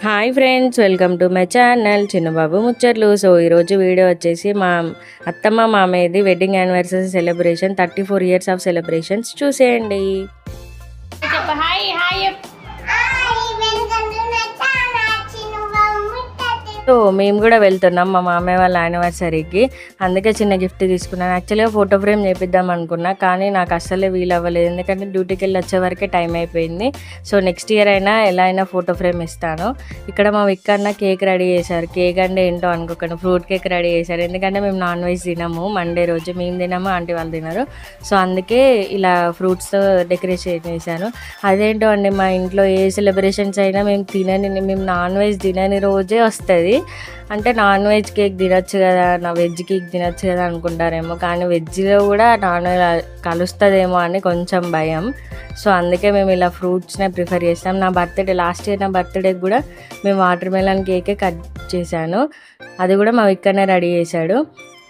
Hi friends, welcome to my channel Chinnababu ముచ్చట్లు. So ఈరోజు video వచ్చేసి మా అత్తమ్మ మామయ్యది wedding anniversary celebration 34 years of celebrations చూసేయండి. సో మేము కూడా వెళ్తున్నాం మా మామయ్య వాళ్ళ యానివర్సరీకి. అందుకే చిన్న గిఫ్ట్ తీసుకున్నాను. యాక్చువల్గా ఫోటో ఫ్రేమ్ చేపిద్దాం అనుకున్నా, కానీ నాకు అస్సలే వీలు అవ్వలేదు. ఎందుకంటే డ్యూటీకి వెళ్ళి వచ్చే వరకే టైం అయిపోయింది. సో నెక్స్ట్ ఇయర్ అయినా ఎలా అయినా ఫోటో ఫ్రేమ్ ఇస్తాను. ఇక్కడ మా విక్కన్న కేక్ రెడీ చేశారు. కేక్ అంటే ఏంటో అనుకోకండి, ఫ్రూట్ కేక్ రెడీ చేశారు. ఎందుకంటే మేము నాన్ వెజ్ తినము, మండే రోజు మేము తినము, ఆంటీ వాళ్ళు తినరు. సో అందుకే ఇలా ఫ్రూట్స్తో డెకరేషన్ చేశాను. అదేంటో అండి, మా ఇంట్లో ఏ సెలబ్రేషన్స్ అయినా మేము నాన్ వెజ్ తినని రోజే వస్తుంది. అంటే నాన్ వెజ్ కేక్ తినొచ్చు కదా, వెజ్ కేక్ తినొచ్చు కదా అనుకుంటారేమో, కానీ వెజ్లో కూడా నాన్ వెజ్ కలుస్తుందేమో అని కొంచెం భయం. సో అందుకే మేము ఇలా ఫ్రూట్స్నే ప్రిఫర్ చేస్తాం. లాస్ట్ ఇయర్ నా బర్త్డేకి కూడా మేము వాటర్ మెలన్ కేకే కట్ చేశాను. అది కూడా మా విక్కనే రెడీ చేశాడు.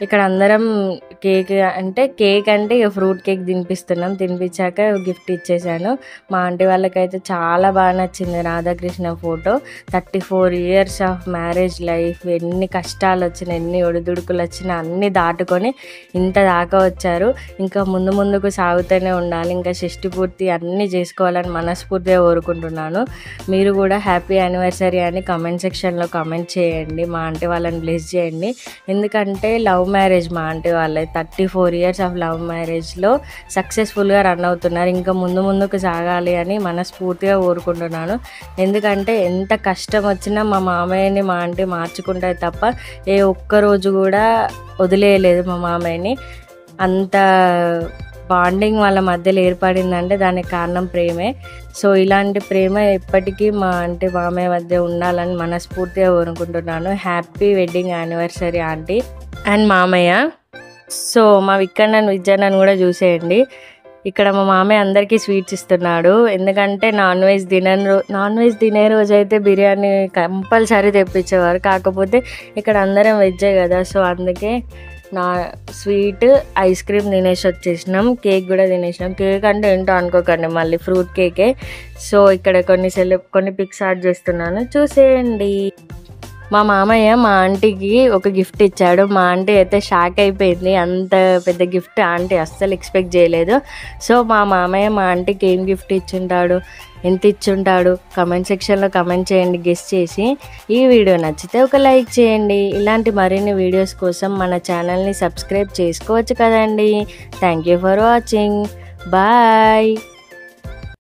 ఇక్కడ అందరం కేక్ అంటే ఇక ఫ్రూట్ కేక్ తినిపించాక గిఫ్ట్ ఇచ్చేసాను. మా ఆంటీ వాళ్ళకైతే చాలా బాగా నచ్చింది Radhakrishna photo. 34 years of marriage life, ఎన్ని కష్టాలు వచ్చినా, ఎన్ని ఒడిదుడుకులు వచ్చినా అన్నీ దాటుకొని ఇంత దాకా వచ్చారు. ఇంకా ముందుకు సాగుతూనే ఉండాలి. ఇంకా షష్టి పూర్తి అన్నీ చేసుకోవాలని మనస్ఫూర్తిగా కోరుకుంటున్నాను. మీరు కూడా హ్యాపీ యానివర్సరీ అని కామెంట్ సెక్షన్లో కామెంట్ చేయండి. మా ఆంటీ వాళ్ళని బ్లెస్ చేయండి. ఎందుకంటే లవ్ మ్యారేజ్ మా ఆంటీ వాళ్ళే. 34 years ఆఫ్ లవ్ మ్యారేజ్లో సక్సెస్ఫుల్గా రన్ అవుతున్నారు. ఇంకా ముందుకు సాగాలి అని మనస్ఫూర్తిగా కోరుకుంటున్నాను. ఎందుకంటే ఎంత కష్టం వచ్చినా మా మామయ్యని మా ఆంటీ మార్చుకుంటాయి తప్ప ఏ ఒక్కరోజు కూడా వదిలేయలేదు మా మామయ్యని. అంత బాండింగ్ వాళ్ళ మధ్యలో ఏర్పడిందంటే దానికి కారణం ప్రేమే. సో ఇలాంటి ప్రేమ ఎప్పటికీ మా ఆంటీ మామయ్య మధ్య ఉండాలని మనస్ఫూర్తిగా కోరుకుంటున్నాను. Happy wedding anniversary aunty and మామయ్య. సో మా విజయన్నను కూడా చూసేయండి. ఇక్కడ మా మామయ్య అందరికీ స్వీట్స్ ఇస్తున్నాడు. ఎందుకంటే నాన్ వెజ్ తినే రోజు అయితే బిర్యానీ కంపల్సరీ తెప్పించేవారు. కాకపోతే ఇక్కడ అందరం వెజ్జే కదా, సో అందుకే స్వీట్ ఐస్ క్రీమ్ తినేసి వచ్చేసినాం. కేక్ కూడా తినేసినాం. కేక్ అంటే ఏంటో అనుకోకండి, మళ్ళీ ఫ్రూట్ కేకే. సో ఇక్కడ కొన్ని పిక్స్ యాడ్ చేస్తున్నాను, చూసేయండి. మా మామయ్య మా ఆంటీకి ఒక గిఫ్ట్ ఇచ్చాడు. మా ఆంటీ అయితే షాక్ అయిపోయింది. అంత పెద్ద గిఫ్ట్ ఆంటీ అస్సలు ఎక్స్పెక్ట్ చేయలేదు. సో మా మామయ్య మా ఆంటీకి ఏం గిఫ్ట్ ఇచ్చుంటాడు, ఎంత ఇచ్చుంటాడు కామెంట్ సెక్షన్లో కామెంట్ చేయండి గెస్ చేసి. ఈ వీడియో నచ్చితే ఒక లైక్ చేయండి. ఇలాంటి మరిన్ని వీడియోస్ కోసం మన ఛానల్ని సబ్స్క్రైబ్ చేసుకోవచ్చు కదండి. Thank you for watching. Bye.